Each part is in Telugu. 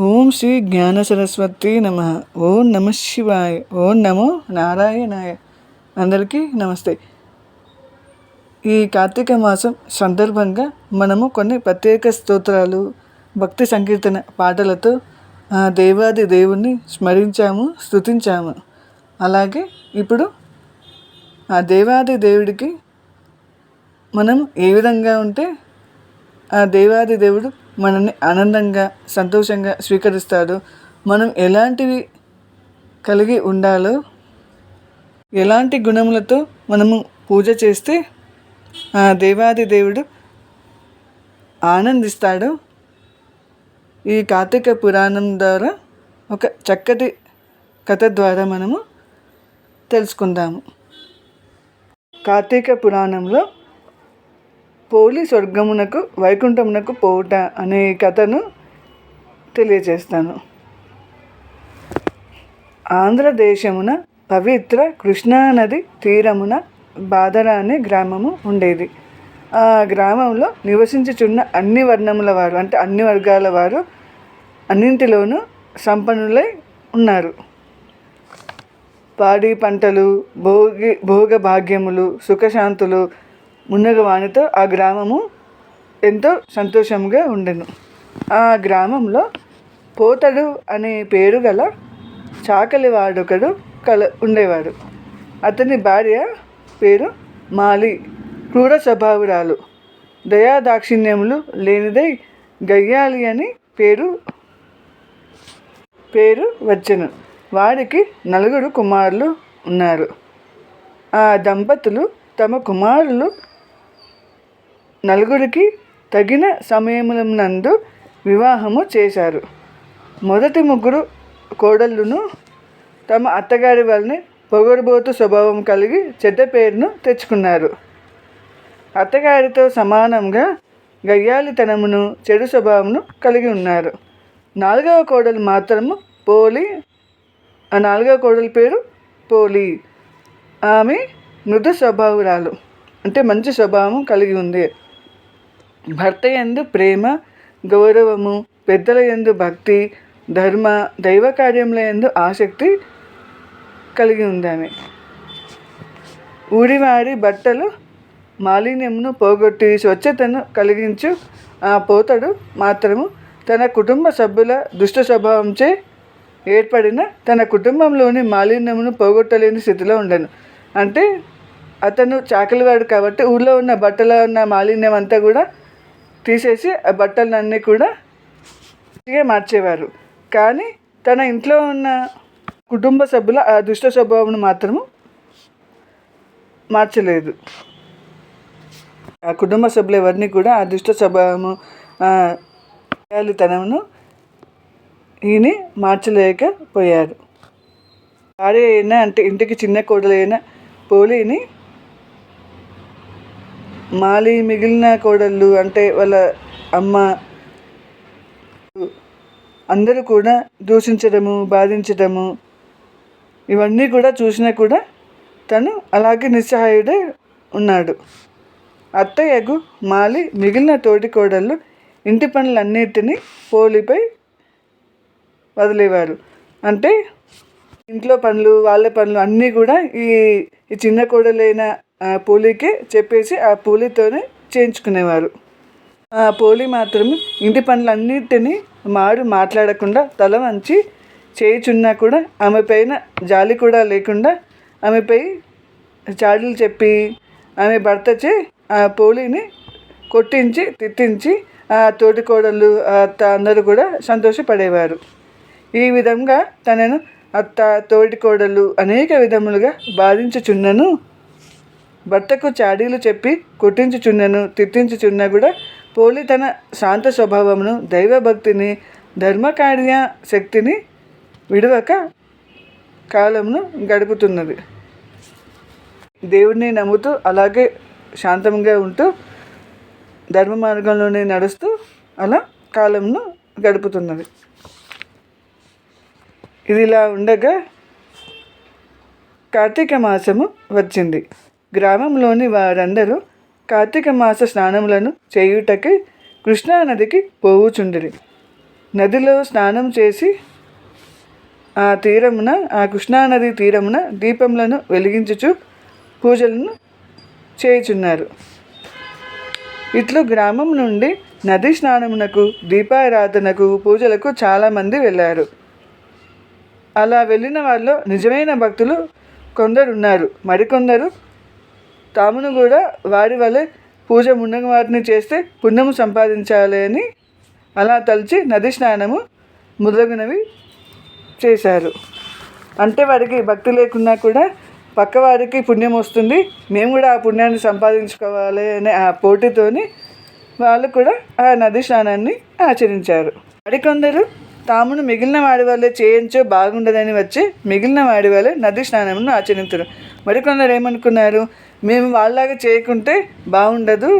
ఓం శ్రీ జ్ఞాన సరస్వతి నమ. ఓం నమ శివాయ. ఓం నమో నారాయణాయ. అందరికీ నమస్తే. ఈ కార్తీక మాసం సందర్భంగా మనము కొన్ని ప్రత్యేక స్తోత్రాలు, భక్తి సంకీర్తన పాటలతో దేవాది దేవుణ్ణి స్మరించాము, స్తుతించాము. అలాగే ఇప్పుడు ఆ దేవాది దేవుడికి మనం ఏ విధంగా ఉంటే ఆ దేవాది దేవుడు మనల్ని ఆనందంగా, సంతోషంగా స్వీకరిస్తాడు, మనం ఎలాంటివి కలిగి ఉండాలో, ఎలాంటి గుణములతో మనము పూజ చేస్తే ఆ దేవాది దేవుడు ఆనందిస్తాడు, ఈ కార్తీక పురాణం ద్వారా ఒక చక్కటి కథ ద్వారా మనము తెలుసుకుందాము. కార్తీక పురాణంలో పోలి స్వర్గమునకు వైకుంఠమునకు పోవుట అనే కథను తెలియజేస్తాను. ఆంధ్రదేశమున పవిత్ర కృష్ణానది తీరమున బాదర అనే గ్రామము ఉండేది. ఆ గ్రామంలో నివసించుచున్న అన్ని వర్ణముల వారు, అంటే అన్ని వర్గాల వారు అన్నింటిలోనూ సంపన్నులై ఉన్నారు. పాడి పంటలు, భోగ భాగ్యములు, సుఖశాంతులు మున్నగవానితో ఆ గ్రామము ఎంతో సంతోషంగా ఉండెను. ఆ గ్రామంలో పోతడు అనే పేరు గల చాకలివాడొకడు ఉండేవాడు. అతని భార్య పేరు మాలి. క్రూర స్వభావురాలు, దయాదాక్షిణ్యములు లేనిదై గయ్యాలి అని పేరు వచ్చెను. వారికి 4 కుమారులు ఉన్నారు. ఆ దంపతులు తమ కుమారులు 4కి తగిన సమయమునందు వివాహము చేశారు. మొదటి 3 కోడళ్ళును తమ అత్తగారి వలన పొగరుబోతు స్వభావం కలిగి చెడ్డ పేరును తెచ్చుకున్నారు. అత్తగారితో సమానంగా గయ్యాలితనమును, చెడు స్వభావమును కలిగి ఉన్నారు. 4వ కోడలు మాత్రము పోలి. ఆ 4వ కోడలి పేరు పోలి. ఆమె మృదు స్వభావురాలు, అంటే మంచి స్వభావం కలిగి ఉంది. భర్త యందు ప్రేమ, గౌరవము, పెద్దల యందు భక్తి, ధర్మ, దైవ కార్యముల యందు ఆసక్తి కలిగి ఉంది. ఆమె ఊరివారి బట్టలు మాలిన్యమును పోగొట్టి స్వచ్ఛతను కలిగించు ఆ పోతడు మాత్రము తన కుటుంబ సభ్యుల దుష్ట స్వభావంచే ఏర్పడిన తన కుటుంబంలోని మాలిన్యమును పోగొట్టలేని స్థితిలో ఉండను. అంటే అతను చాకలివాడు కాబట్టి ఊళ్ళో ఉన్న బట్టలో ఉన్న మాలిన్యం అంతా కూడా తీసేసి ఆ బట్టలన్నీ కూడా మార్చేవారు. కానీ తన ఇంట్లో ఉన్న కుటుంబ సభ్యుల ఆ దుష్ట స్వభావం మాత్రము మార్చలేదు. ఆ కుటుంబ సభ్యులు ఎవరిని కూడా ఆ దుష్ట స్వభావము, తనమును ఈయన మార్చలేకపోయారు. భార్య అయినా, అంటే ఇంటికి చిన్న కోడలైన పోలిని మాలి మిగిలిన కోడళ్ళు, అంటే వాళ్ళ అమ్మ, అందరూ కూడా దూషించడము, బాధించడము ఇవన్నీ కూడా చూసినా కూడా తను అలాగే నిస్సహాయుడే ఉన్నాడు. అత్తయ్యకు మాలి మిగిలిన తోటి కోడళ్ళు ఇంటి పనులన్నిటినీ పోలిపై వదిలేవారు. అంటే ఇంట్లో పనులు, వాళ్ళ పనులు అన్నీ కూడా ఈ చిన్న కోడలైన పోలికే చెప్పేసి ఆ పోలితోనే చేయించుకునేవారు. ఆ పోలి మాత్రం ఇంటి పనులన్నిటినీ మాట్లాడకుండా తల వంచి చేయుచున్నా కూడా ఆమె పైన జాలి కూడా లేకుండా ఆమెపై చాడీలు చెప్పి ఆమె భర్తచే ఆ పోలిని కొట్టించి, తిట్టించి ఆ తోటి కోడళ్ళు, అత్త అందరూ కూడా సంతోషపడేవారు. ఈ విధంగా తనను అత్త, తోటి కోడళ్ళు అనేక విధములుగా బాధించుచున్నను, భర్తకు చాడీలు చెప్పి కొట్టించుచున్నను, తిట్టించుచున్నా కూడా పోలి తన శాంత స్వభావమును, దైవభక్తిని, ధర్మకార్య శక్తిని విడవక కాలమును గడుపుతున్నది. దేవుడిని నమ్ముతూ అలాగే శాంతంగా ఉంటూ ధర్మ మార్గంలోనే నడుస్తూ అలా కాలమును గడుపుతున్నది. ఇదిలా ఉండగా కార్తీక మాసము వచ్చింది. గ్రామంలోని వారందరూ కార్తీక మాస స్నానములను చేయుటకి కృష్ణానదికి పోవుచుండిరి. నదిలో స్నానం చేసి ఆ కృష్ణానది తీరమున దీపములను వెలిగించుచు పూజలను చేయుచున్నారు. ఇట్లు గ్రామం నుండి నది స్నానమునకు, దీపారాధనకు, పూజలకు చాలామంది వెళ్ళారు. అలా వెళ్ళిన వాళ్ళలో నిజమైన భక్తులు కొందరున్నారు. మరికొందరు తామును కూడా వారి వలె పూజ మున్నగు వాటిని చేస్తే పుణ్యము సంపాదించాలి అని అలా తలిచి నది స్నానము మొదలగునవి చేశారు. అంటే వారికి భక్తి లేకున్నా కూడా పక్కవారికి పుణ్యం వస్తుంది, మేము కూడా ఆ పుణ్యాన్ని సంపాదించుకోవాలి అనే ఆ పోటీతోని వాళ్ళు కూడా ఆ నది స్నానాన్ని ఆచరించారు. మరికొందరు తామును మిగిలిన వాడి వల్లే చేయించో బాగుండదని వచ్చి మిగిలిన వాడి వల్లే నది స్నానమును ఆచరించారు. మరికొందరు ఏమనుకున్నారు, మేము వాళ్ళలాగా చేయకుంటే బాగుండదు,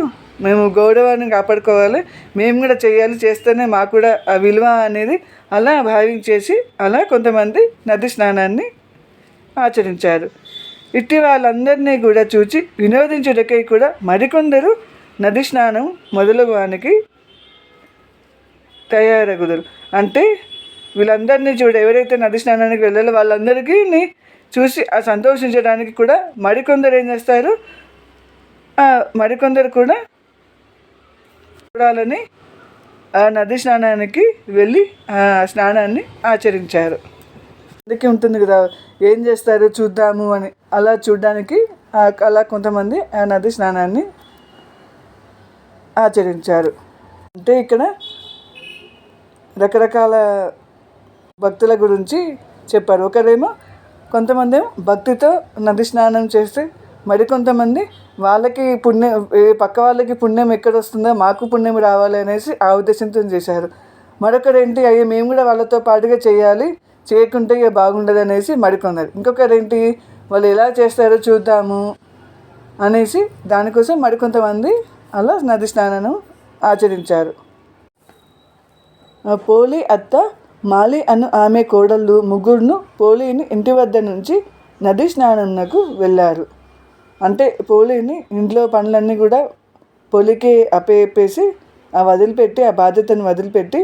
మేము గౌరవాన్ని కాపాడుకోవాలి, మేము కూడా చేయాలి, చేస్తేనే మాకు కూడా ఆ విలువ అనేది అలా భావించేసి అలా కొంతమంది నది స్నానాన్ని ఆచరించారు. ఇట్టి వాళ్ళందరినీ కూడా చూచి వినోదించుటకై కూడా మరికొందరు నది స్నానం మొదలుగానికి తయారగుదురు. అంటే వీళ్ళందరినీ ఎవరైతే నది స్నానానికి వెళ్ళాలో వాళ్ళందరికీ చూసి ఆ సంతోషించడానికి కూడా మరికొందరు ఏం చేస్తారు, మరికొందరు కూడా చూడాలని ఆ నది స్నానానికి వెళ్ళి ఆ స్నానాన్ని ఆచరించారు. అందుకే ఉంటుంది కదా, ఏం చేస్తారు చూద్దాము అని, అలా చూడడానికి అలా కొంతమంది ఆ నది స్నానాన్ని ఆచరించారు. అంటే ఇక్కడ రకరకాల భక్తుల గురించి చెప్పారు. ఒకరేమో కొంతమంది భక్తితో నది స్నానం చేస్తే, మరికొంతమంది వాళ్ళకి పుణ్యం, పక్క వాళ్ళకి పుణ్యం ఎక్కడ వస్తుందో మాకు పుణ్యం రావాలి అనేసి ఆ ఉద్దేశంతో చేశారు. మరొకరేంటి, అయ్యో మేము కూడా వాళ్ళతో పాటుగా చేయాలి, చేయకుంటే ఇక బాగుండదు అనేసి మరికొన్నారు. ఇంకొకరేంటి, వాళ్ళు ఎలా చేస్తారో చూద్దాము అనేసి దానికోసం మరికొంతమంది అలా నది స్నానం ఆచరించారు. పోలి అత్త మాలి అను ఆమె కోడళ్ళు ముగ్గురును పోలిని ఇంటి వద్ద నుంచి నది స్నానంకు వెళ్ళారు. అంటే పోలిని ఇంట్లో పనులన్నీ కూడా పోలికి అప్పేసి వదిలిపెట్టి, ఆ బాధ్యతను వదిలిపెట్టి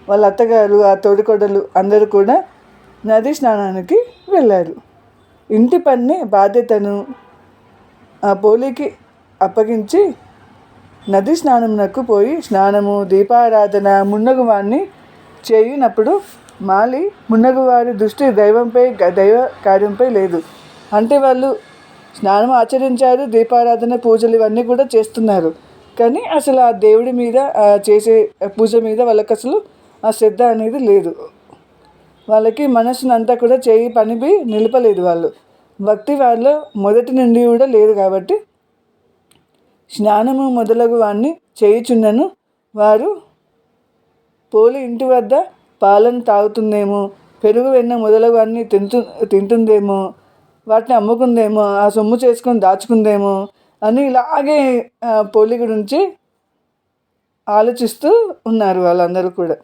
వాళ్ళ అత్తగారు, ఆ తోడికోడలు అందరూ కూడా నది స్నానానికి వెళ్ళారు. ఇంటి పని బాధ్యతను ఆ పోలికి అప్పగించి నది స్నానంకు పోయి స్నానము, దీపారాధన మున్నగు వాడిని చేయునప్పుడు మాలి మున్నగువారి దృష్టి దైవ కార్యంపై లేదు. అంటే వాళ్ళు స్నానం ఆచరించారు, దీపారాధన, పూజలు ఇవన్నీ కూడా చేస్తున్నారు, కానీ అసలు ఆ దేవుడి మీద చేసే పూజ మీద వాళ్ళకి అసలు ఆ శ్రద్ధ అనేది లేదు. వాళ్ళకి మనసును అంతా కూడా పనిపై నిలపలేదు. వాళ్ళు భక్తి వాళ్ళ మొదటి నుండి కూడా లేదు. కాబట్టి స్నానము మొదలగు వాడిని చేయుచున్నను వారు పోలి ఇంటి వద్ద పాలను తాగుతుందేమో, పెరుగు వెన్న మొదలగు అన్నీ తింటుందేమో, వాటిని అమ్ముకుందేమో, ఆ సొమ్ము చేసుకొని దాచుకుందేమో అని ఇలాగే పోలి గురించి ఆలోచిస్తూ ఉన్నారు వాళ్ళందరూ కూడా.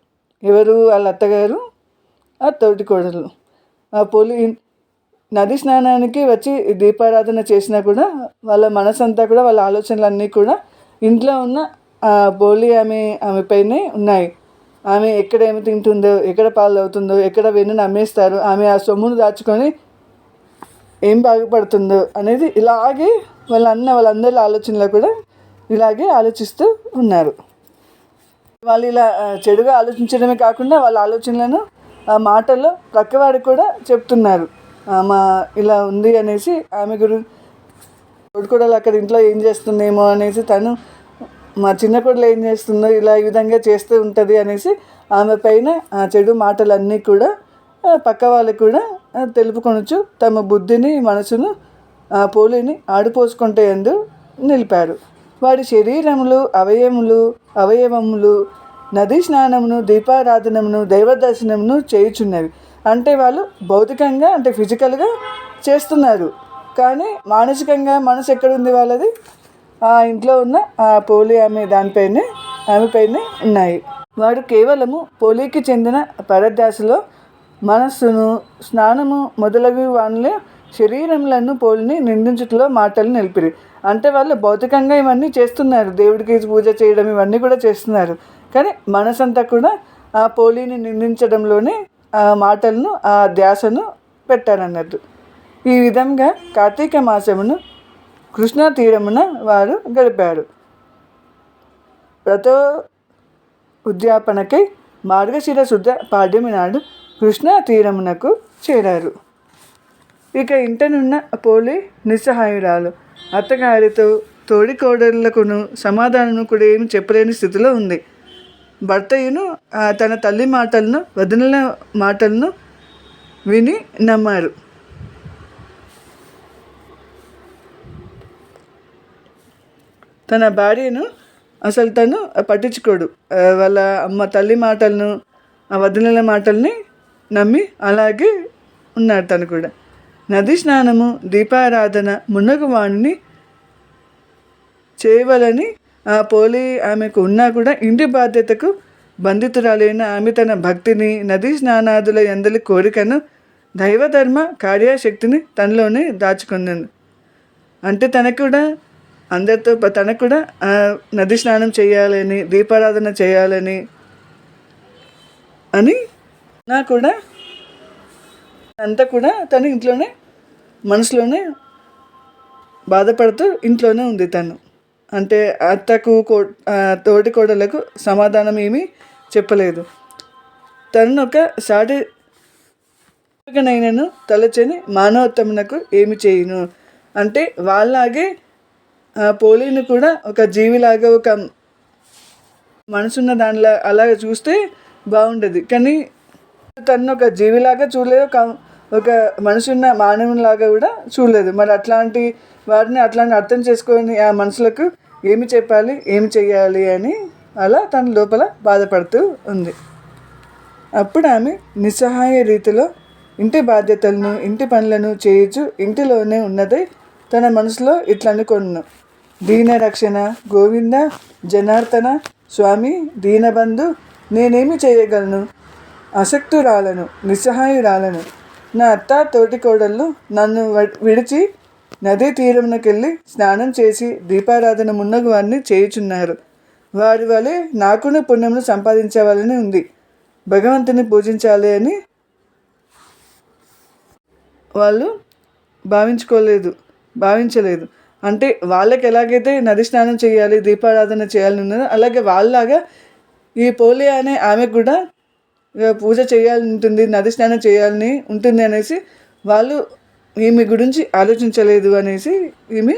ఎవరు, వాళ్ళ అత్తగారు, ఆ తోటి కోడలు. ఆ పోలి నది స్నానానికి వచ్చి దీపారాధన చేసినా కూడా వాళ్ళ మనసంతా కూడా, వాళ్ళ ఆలోచనలన్నీ కూడా ఇంట్లో ఉన్న పోలి ఆమె పైనే ఉన్నాయి. ఆమె ఎక్కడ ఏమి తింటుందో, ఎక్కడ పాలు అవుతుందో, ఎక్కడ వెన్నును అమ్మేస్తారు, ఆమె ఆ సొమ్మును దాచుకొని ఏం బాగుపడుతుందో అనేది ఇలాగే వాళ్ళందరి ఆలోచనలో కూడా ఇలాగే ఆలోచిస్తూ ఉన్నారు. వాళ్ళు ఇలా చెడుగా ఆలోచించడమే కాకుండా వాళ్ళ ఆలోచనలను ఆ మాటల్లో ప్రక్కవాడికి కూడా చెప్తున్నారు. మా ఇలా ఉంది అనేసి ఆమె తోడుకోడలు అక్కడ ఇంట్లో ఏం చేస్తుందేమో అనేసి, తను మా చిన్న కోడలు ఏం చేస్తుందో, ఇలా ఈ విధంగా చేస్తూ ఉంటుంది అనేసి ఆమె పైన ఆ చెడు మాటలన్నీ కూడా పక్క వాళ్ళకి కూడా తెలుపుకొనొచ్చు తమ బుద్ధిని, మనసును పోలిని ఆడిపోసుకుంటే ఎందు నిలిపారు. వాడి శరీరములు, అవయవములు నదీ స్నానమును, దీపారాధనమును, దైవ దర్శనమును చేయుచున్నవి. అంటే వాళ్ళు భౌతికంగా, అంటే ఫిజికల్గా చేస్తున్నారు, కానీ మానసికంగా మనసు ఎక్కడుంది వాళ్ళది? ఆ ఇంట్లో ఉన్న ఆ పోలి ఆమెపైనే ఉన్నాయి. వాడు కేవలము పోలికి చెందిన పరధ్యాసలో మనస్సును, స్నానము మొదలగు వానిలో శరీరములను పోలిని నిందించుటలో మాటలు నిలిపిరి. అంటే వాళ్ళు భౌతికంగా ఇవన్నీ చేస్తున్నారు, దేవుడికి పూజ చేయడం ఇవన్నీ కూడా చేస్తున్నారు, కానీ మనసంతా కూడా ఆ పోలిని నిందించడంలోనే ఆ మాటలను ఆ ధ్యాసను పెట్టారన్నట్టు. ఈ విధంగా కార్తీక మాసమును కృష్ణా తీరమున వారు గడిపారు. వ్రతో ఉద్యాపనకై మార్గశిర శుద్ధ పాడ్యమి నాడు కృష్ణా తీరమునకు చేరారు. ఇక ఇంటనున్న పోలి నిస్సహాయురాలు. అత్తగారితో తోడికోడళ్లకును సమాధానము కూడా ఏమి చెప్పలేని స్థితిలో ఉంది. భర్తయును తన తల్లి మాటలను వదినల మాటలను విని నమ్మారు. తన భార్యను అసలు తను పట్టించుకోడు. వాళ్ళ అమ్మ తల్లి మాటలను ఆ వదినల మాటల్ని నమ్మి అలాగే ఉన్నాడు తను కూడా. నది స్నానము దీపారాధన మున్నగు వాణిని చేయవలని ఆ పోలి ఆమెకు ఉన్నా కూడా ఇంటి బాధ్యతకు బంధితురాలైన ఆమె తన భక్తిని నదీ స్నానాదుల ఎందలి కోరికను దైవధర్మ కార్యశక్తిని తనలోనే దాచుకున్నాను. అంటే తనకు కూడా అందరితో తనకు కూడా నది స్నానం చేయాలని దీపారాధన చేయాలని అని నా కూడా అంతా కూడా తను ఇంట్లోనే మనసులోనే బాధపడుతూ ఇంట్లోనే ఉంది తను. అంటే అత్తకు తోటి కోడలకు సమాధానం ఏమీ చెప్పలేదు. తనను ఒక సాటినైనను తలచని మానవత్వమునకు ఏమి చేయును. అంటే వాళ్ళలాగే పోలీని కూడా ఒక జీవిలాగా ఒక మనసున్న దానిలా అలాగే చూస్తే బాగుండేది. కానీ తను ఒక జీవిలాగా చూడలేదు, ఒక మనసున్న మానవునిలాగా కూడా చూడలేదు. మరి అట్లాంటి వారిని అట్లాంటి అర్థం చేసుకొని ఆ మనసులకు ఏమి చెప్పాలి ఏమి చేయాలి అని అలా తన లోపల బాధపడుతూ ఉంది. అప్పుడు ఆమె నిస్సహాయ రీతిలో ఇంటి బాధ్యతలను ఇంటి పనులను చేయుచు ఇంటిలోనే ఉన్నదై తన మనసులో ఇట్లా అనుకొను. దీన రక్షణ గోవింద జనార్దన స్వామి దీనబంధు నేనేమి చేయగలను, అశక్తురాలను నిస్సహాయురాలను. నా అత్త తోటి కోడళ్ళు నన్ను విడిచి నదీ తీరమునకెళ్ళి స్నానం చేసి దీపారాధన మున్నగు వారిని చేయుచున్నారు. వారి వలె నాకును పుణ్యమును సంపాదించవాలని ఉంది. భగవంతుని పూజించాలి అని వాళ్ళు భావించలేదు. అంటే వాళ్ళకి ఎలాగైతే నది స్నానం చేయాలి దీపారాధన చేయాలని ఉన్నదో అలాగే వాళ్ళలాగా ఈ పోలి అనే ఆమె కూడా పూజ చేయాలని ఉంటుంది, నది స్నానం చేయాలని ఉంటుంది అనేసి వాళ్ళు ఈమె గురించి ఆలోచించలేదు అనేసి ఈమె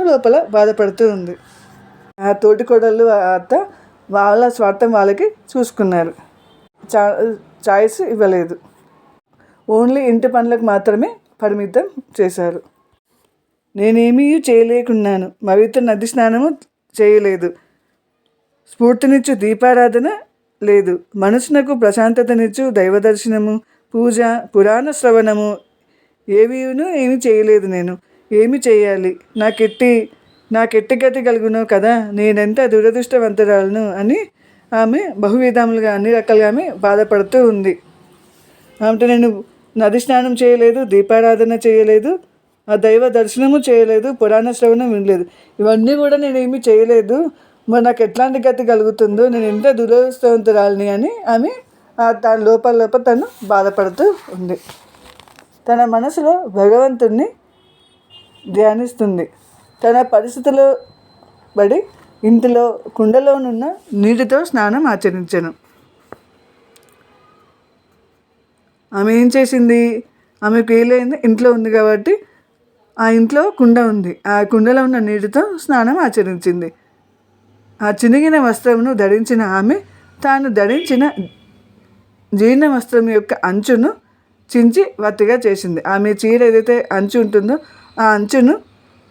లోపల బాధపడుతూ ఉంది. ఆ తోటి కోడళ్ళు అత్త వాళ్ళ స్వార్థం వాళ్ళకి చూసుకున్నారు. చాయిస్ ఇవ్వలేదు. ఓన్లీ ఇంటి పనులకు మాత్రమే పరిమితం చేశారు. నేనేమీ చేయలేకున్నాను. పవిత్ర నది స్నానము చేయలేదు. స్ఫూర్తినిచ్చు దీపారాధన లేదు. మనసునకు ప్రశాంతతనిచ్చు దైవదర్శనము పూజ పురాణ శ్రవణము ఏమీ చేయలేదు. నేను ఏమి చేయాలి, నాకెట్టి గతి కలుగునో కదా, నేనెంత దురదృష్టవంతురాలను అని ఆమె బహువిధములుగా అన్ని రకాలుగా ఆమె బాధపడుతూ ఉంది. అంటే నేను నది స్నానం చేయలేదు, దీపారాధన చేయలేదు, ఆ దైవ దర్శనము చేయలేదు, పురాణ శ్రవణం వినలేదు, ఇవన్నీ కూడా నేనేమి చేయలేదు, మరి నాకు ఎట్లాంటి గతి కలుగుతుందో, నేను ఎంత దురదృష్టవంతురాలిని అని ఆమె తన లోపల తను బాధపడుతూ ఉంది. తన మనసులో భగవంతుణ్ణి ధ్యానిస్తుంది. తన పరిస్థితిలో పడి ఇంటిలో కుండలోనున్న నీటితో స్నానం ఆచరించెను. ఆమె ఏం చేసింది, ఆమెకు వీలైంది ఇంట్లో ఉంది కాబట్టి ఆ ఇంట్లో కుండ ఉంది, ఆ కుండలో ఉన్న నీటితో స్నానం ఆచరించింది. ఆ చినిగిన వస్త్రమును ధరించిన ఆమె తాను ధరించిన జీర్ణ వస్త్రం యొక్క అంచును చించి వత్తిగా చేసింది. ఆమె చీర ఏదైతే అంచు ఉంటుందో ఆ అంచును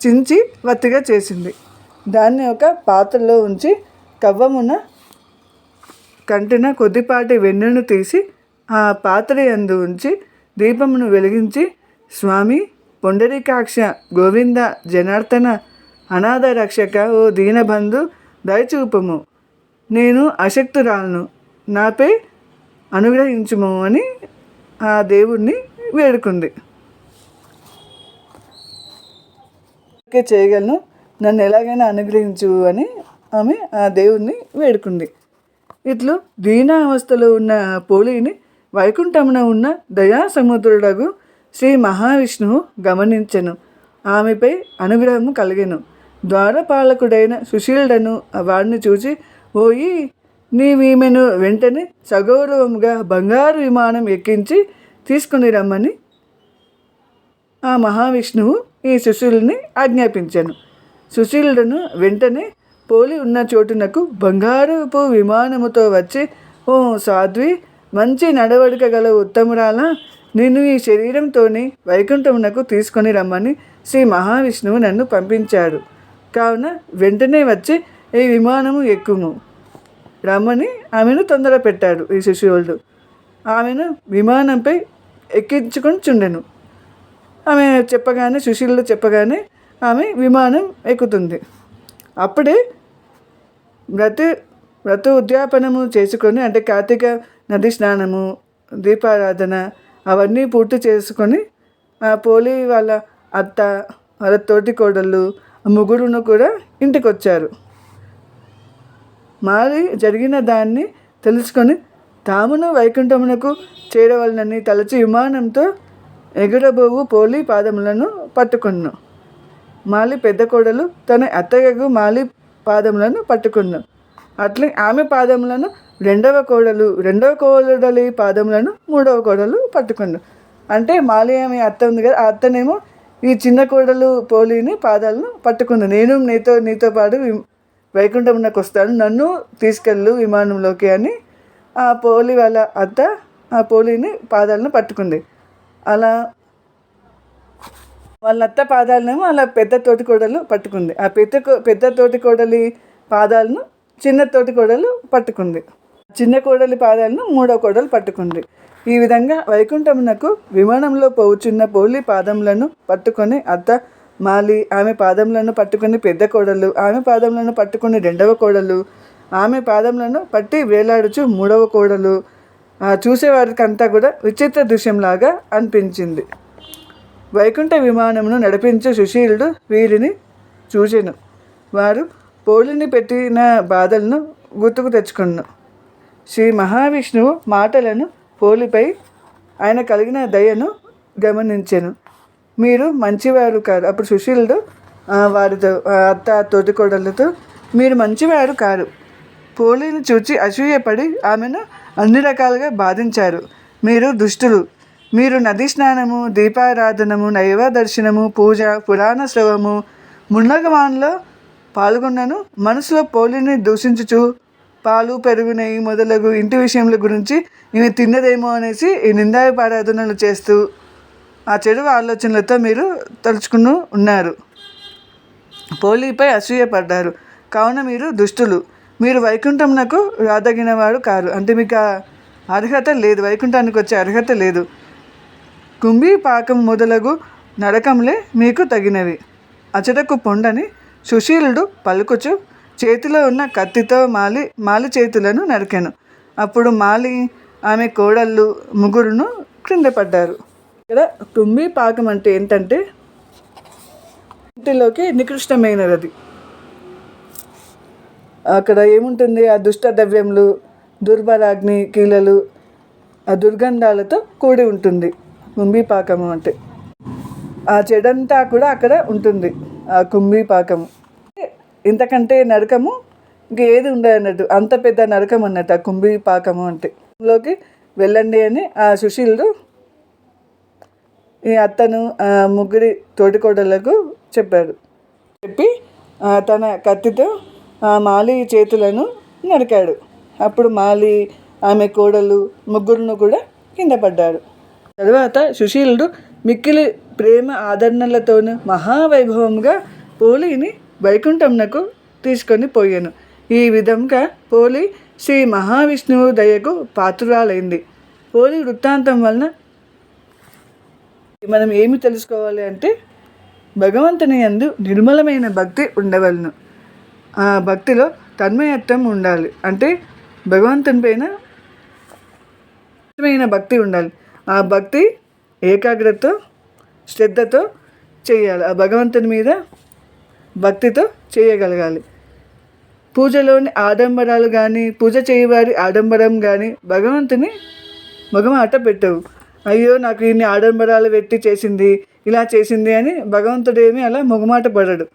చించి వత్తిగా చేసింది. దాన్ని ఒక పాత్రలో ఉంచి కవ్వమున కంటిన కొద్దిపాటి వెన్నెను తీసి ఆ పాత్ర యందు ఉంచి దీపమును వెలిగించి, స్వామి పొండరీకాక్ష గోవింద జనార్దన అనాథ రక్షక ఓ దీనబంధు దయచూపము, నేను అశక్తురాలను, నాపై అనుగ్రహించుము అని ఆ దేవుణ్ణి వేడుకుంది. చేయగలను, నన్ను ఎలాగైనా అనుగ్రహించు అని ఆమె ఆ దేవుణ్ణి వేడుకుంది. ఇట్లు దీనావస్థలో ఉన్న పోలిని వైకుంఠమున ఉన్న దయాసముద్రుడగు శ్రీ మహావిష్ణువు గమనించెను. ఆమెపై అనుగ్రహము కలిగెను. ద్వారపాలకుడైన సుశీలుడను వాడిని చూసి, ఓయి, నీవీమెను వెంటనే సగౌరవముగా బంగారు విమానం ఎక్కించి తీసుకుని రమ్మని ఆ మహావిష్ణువు ఈ సుశీలుని ఆజ్ఞాపించాను. సుశీలుడను వెంటనే పోలి ఉన్న చోటునకు బంగారపు విమానముతో వచ్చి, ఓ సాధ్వి, మంచి నడవడిక గల ఉత్తమురాల, నిన్ను ఈ శరీరంతోని వైకుంఠమునకు తీసుకొని రమ్మని శ్రీ మహావిష్ణువు నన్ను పంపించాడు. కావున వెంటనే వచ్చి ఈ విమానము ఎక్కుము రమ్మని ఆమెను తొందర పెట్టాడు ఈ సుశీలుడు. ఆమెను విమానంపై ఎక్కించుకొని చుండెను. ఆమె చెప్పగానే, సుశీలుడు చెప్పగానే ఆమె విమానం ఎక్కుతుంది. అప్పుడే వ్రత ఉద్యాపనము చేసుకొని, అంటే కార్తీక నది స్నానము, దీపారాధన అవన్నీ పూర్తి చేసుకొని ఆ పోలి వాళ్ళ అత్త, వాళ్ళ తోటి కోడళ్ళు, ముగ్గురును కూడా ఇంటికి వచ్చారు. మాలి జరిగిన దాన్ని తెలుసుకొని తామును వైకుంఠమునకు చేరవలనని తలచి విమానంతో ఎగురబోవు పోలి పాదములను పట్టుకున్ను. మాలి పెద్ద కోడలు తన అత్తయ్యకు మాలి పాదములను పట్టుకున్ను. అట్లే ఆమె పాదములను రెండవ కోడలి పాదములను మూడవ కోడలు పట్టుకున్ను. అంటే మాలి ఆమె అత్త ఉంది కదా, ఆ అత్తనేమో ఈ చిన్న కోడలు పోలిని పాదాలను పట్టుకుంది. నేను నీతో పాటు వైకుంఠమునకు వస్తాను, నన్ను తీసుకెళ్ళు విమానంలోకి అని ఆ పోలి వాళ్ళ అత్త ఆ పోలిని పాదాలను పట్టుకుంది. అలా వాళ్ళ అత్త పాదాలనేమో అలా పెద్ద తోటి కోడలు పట్టుకుంది. ఆ పెద్ద తోటి కోడలి పాదాలను చిన్న తోటి కోడలు పట్టుకుంది. చిన్న కోడలి పాదాలను మూడవ కోడలు పట్టుకుంది. ఈ విధంగా వైకుంఠమునకు విమానంలో పోవుచున్న పోలి పాదములను పట్టుకొని అత్త మాలి, ఆమె పాదములను పట్టుకుని పెద్ద కోడలు, ఆమె పాదములను పట్టుకుని రెండవ కోడలు, ఆమె పాదములను పట్టి వేలాడుచు మూడవ కోడలు. చూసేవారికంతా కూడా విచిత్ర దృశ్యంలాగా అనిపించింది. వైకుంఠ విమానమును నడిపించే సుశీలుడు వీరిని చూచెను. వారు పోలిని పెట్టిన బాధలను గుర్తుకు తెచ్చుకున్నాను. శ్రీ మహావిష్ణువు మాటలను పోలిపై ఆయన కలిగిన దయను గమనించెను. మీరు మంచివారు కారు. అప్పుడు సుశీలుడు వారితో, అత్త తోటి కోడళ్ళతో, మీరు మంచివారు కారు. పోలిని చూచి అసూయపడి ఆమెను అన్ని రకాలుగా బాధించారు. మీరు దుష్టులు. మీరు నదీ స్నానము, దీపారాధనము, నైవ దర్శనము, పూజ, పురాణ శ్రవము, మున్నగమాన్లో పాల్గొన్నాను. మనసులో పోలిని దూషించుచు పాలు, పెరుగు, నెయ్యి మొదలగు ఇంటి విషయముల గురించి ఈమె తిన్నదేమో అనేసి ఈ నిందాపారాధనలు చేస్తూ ఆ చెడు ఆలోచనలతో మీరు తలుచుకుని ఉన్నారు. పోలిపై అసూయపడ్డారు. కావున మీరు దుష్టులు. మీరు వైకుంఠమునకు రాదగినవాడు కారు. అంటే మీకు అర్హత లేదు, వైకుంఠానికి వచ్చే అర్హత లేదు. కుంభీ పాకం మొదలగు నరకములే మీకు తగినవి. అచటకు పొండని సుశీలుడు పలుకుచు చేతిలో ఉన్న కత్తితో మాలి చేతులను నరికెను. అప్పుడు మాలి, ఆమె కోడళ్ళు ముగ్గురును క్రింద పడ్డారు. ఇక్కడ కుంభీ పాకం అంటే ఏంటంటే ఇంటిలోకి నికృష్టమైనది. అక్కడ ఏముంటుంది, ఆ దుష్ట ద్రవ్యములు, దుర్భరాగ్ని కీలలు, ఆ దుర్గంధాలతో కూడి ఉంటుంది కుంభీపాకము అంటే. ఆ చెడంతా కూడా అక్కడ ఉంటుంది ఆ కుంభీపాకము. ఇంతకంటే నరకము ఇంక ఏది ఉండదు అన్నట్టు, అంత పెద్ద నరకం అన్నట్టు ఆ కుంభీపాకము అంటే. లోకి వెళ్ళండి అని ఆ సుశీలుడు ఈ అత్తను ముగ్గురి తోటికోడళ్లకు చెప్పాడు. చెప్పి తన కత్తితో మాలి చేతులను నరికాడు. అప్పుడు మాలి, ఆమె కోడలు ముగ్గురును కూడా కింద పడ్డారు. తరువాత సుశీలుడు మిక్కిలి ప్రేమ ఆదరణలతోనూ మహావైభవంగా పోలిని వైకుంఠంనకు తీసుకొని పోయాను. ఈ విధంగా పోలి శ్రీ మహావిష్ణువు దయకు పాత్రురాలైంది. పోలి వృత్తాంతం వలన మనం ఏమి తెలుసుకోవాలి అంటే, భగవంతుని యందు నిర్మలమైన భక్తి ఉండవలను. ఆ భక్తిలో తన్మయత్వం ఉండాలి. అంటే భగవంతుని పైన భక్తి ఉండాలి. ఆ భక్తి ఏకాగ్రతతో, శ్రద్ధతో చేయాలి. ఆ భగవంతుని మీద భక్తితో చేయగలగాలి. పూజలోని ఆడంబరాలు కానీ, పూజ చేయవారి ఆడంబరం కానీ భగవంతుని మొగమాట పెట్టవు. అయ్యో నాకు ఇన్ని ఆడంబరాలు పెట్టి చేసింది, ఇలా చేసింది అని భగవంతుడేమి అలా మొగమాట పడడు.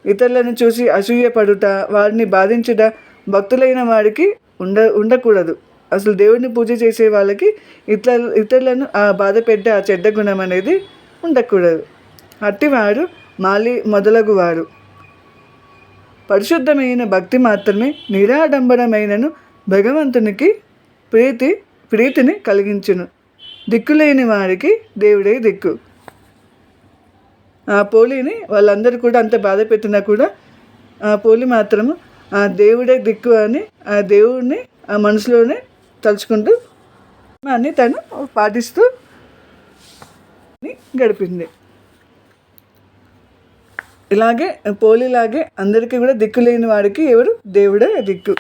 ఇతరులను చూసి అసూయ పడుట, వారిని బాధించుట భక్తులైన వాడికి ఉండకూడదు. అసలు దేవుడిని పూజ చేసే వాళ్ళకి ఇతరులను బాధ పెట్టే ఆ చెడ్డ గుణం అనేది ఉండకూడదు. అట్టివారు మొదలగు వారు పరిశుద్ధమైన భక్తి మాత్రమే నిరాడంబరమైనను భగవంతునికి ప్రీతిని కలిగించును. దిక్కులేని వారికి దేవుడే దిక్కు. ఆ పోలిని వాళ్ళందరూ కూడా అంత బాధ పెట్టినా కూడా ఆ పోలి మాత్రము ఆ దేవుడే దిక్కు అని ఆ దేవుడిని ఆ మనసులోనే తలుచుకుంటూ అని తను పాటిస్తూ గడిపింది. ఇలాగే పోలిలాగే అందరికీ కూడా దిక్కు లేని వాడికి ఎవరు దేవుడే దిక్కు.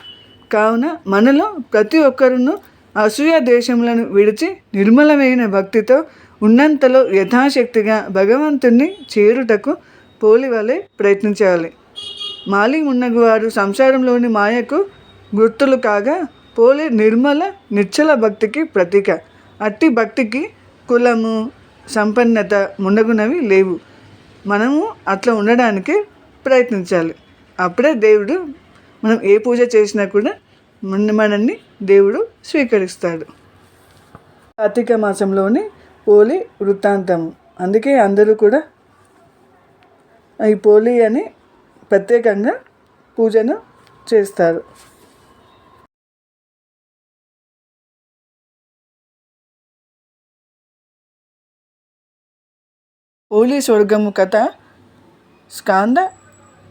కావున మనలో ప్రతి ఒక్కరును అసూయ దేశములను విడిచి నిర్మలమైన భక్తితో ఉన్నంతలో యథాశక్తిగా భగవంతుణ్ణి చేరుటకు పోలి వలె ప్రయత్నించాలి. మాలి మున్నగు వారు సంసారంలోని మాయకు గుర్తులు కాగా, పోలి నిర్మల నిశ్చల భక్తికి ప్రతీక. అట్టి భక్తికి కులము, సంపన్నత మున్నగునవి లేవు. మనము అట్లా ఉండడానికి ప్రయత్నించాలి. అప్పుడే దేవుడు మనం ఏ పూజ చేసినా కూడా మనల్ని దేవుడు స్వీకరిస్తాడు. కార్తీక మాసంలోని పోలి వృత్తాంతము. అందుకే అందరూ కూడా ఈ పోలి అని ప్రత్యేకంగా పూజను చేస్తారు. పోలి స్వర్గము కథ స్కాంద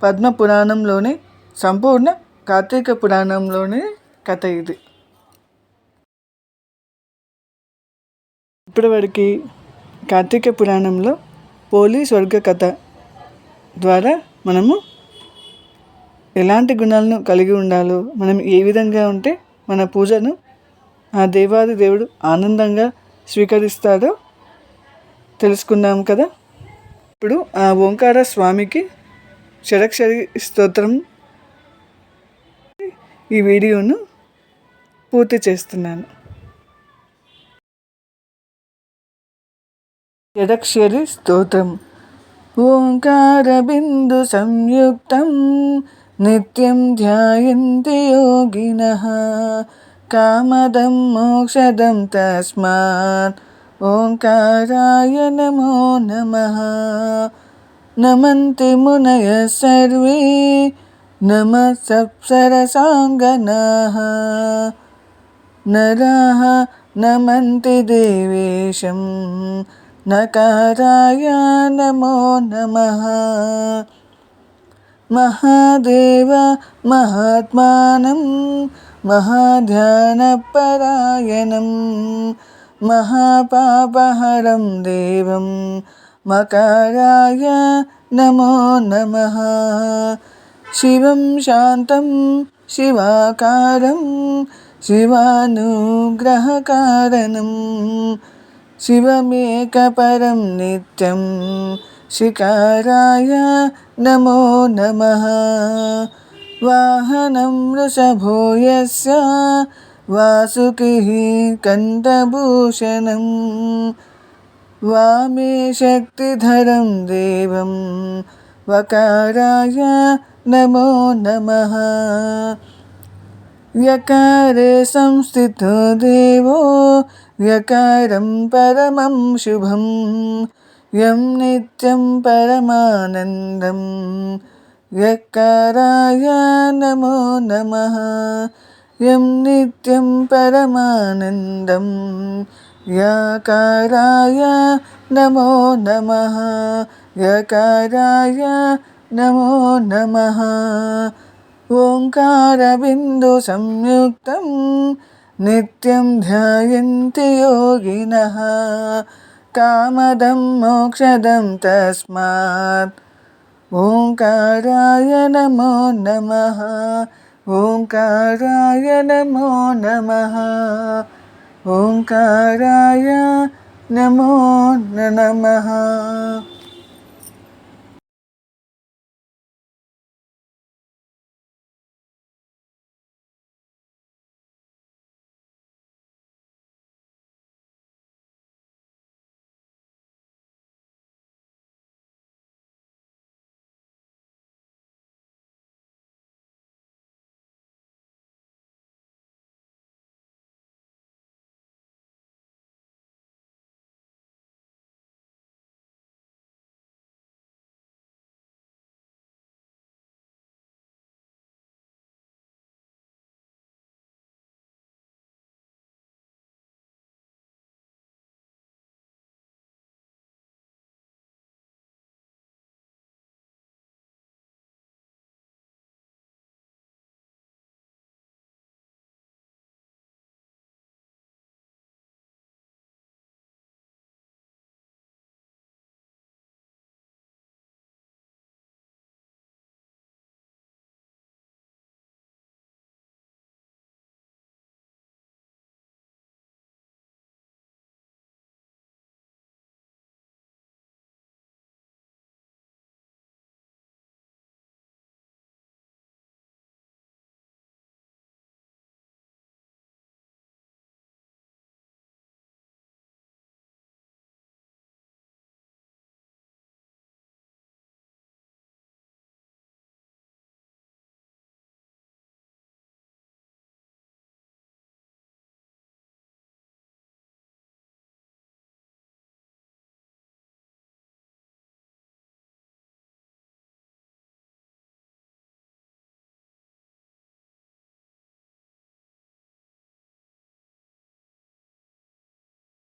పద్మ పురాణంలోని సంపూర్ణ కార్తీక పురాణంలోని కథ ఇది. ఇప్పటివరకు కార్తీక పురాణంలో పోలి స్వర్గ కథ ద్వారా మనము ఎలాంటి గుణాలను కలిగి ఉండాలో, మనం ఏ విధంగా ఉంటే మన పూజను ఆ దేవాది దేవుడు ఆనందంగా స్వీకరిస్తాడో తెలుసుకున్నాం కదా. ఇప్పుడు ఆ ఓంకార స్వామికి షడక్షరి స్తోత్రం ఈ వీడియోను పూర్తి చేస్తున్నాను. షడక్షరి స్తోత్రం. ఓంకార బిందు సంయుక్తం నిత్యం ధ్యాయంతి యోగినః కామదం మోక్షదం తస్మాత్ ఓంకారాయ నమో నమః. నమంతి మునయః సర్వే నమః సప్సరసాంగనాః నరాః నమంతి దేవేశం నకారాయ నమో నమః. మహాదేవ మహాత్మానం మహాధ్యానపరాయణం మహాపాపహరం దేవం మకారాయ నమో నమః. శివం శాంతం శివాకారం శివానుగ్రహకారణం శివమేకపరం నిత్యం శిఖరాయ నమో నమః. వాహనం వృషభో యస్య వాసుకిః కంఠభూషణం వామే శక్తిధరం దేవం వకారాయ నమో నమః. వ్యకారే సంస్థితో దేవో వ్యకారం పరమం శుభం యం నిత్యం పరమానందం వ్యకారాయ నమో నమః. యం నిత్యం పరమానందం వ్యకారాయ నమో నమః. వ్యకారాయ నమో నమః. ఓంకార బిందు సంయుక్తం నిత్యం ధ్యాయంతి యోగినః కామదం మోక్షదం తస్మాత్ ఓంకారాయ నమో నమః. ఓంకారాయ నమో నమః. ఓంకారాయ నమో నమః.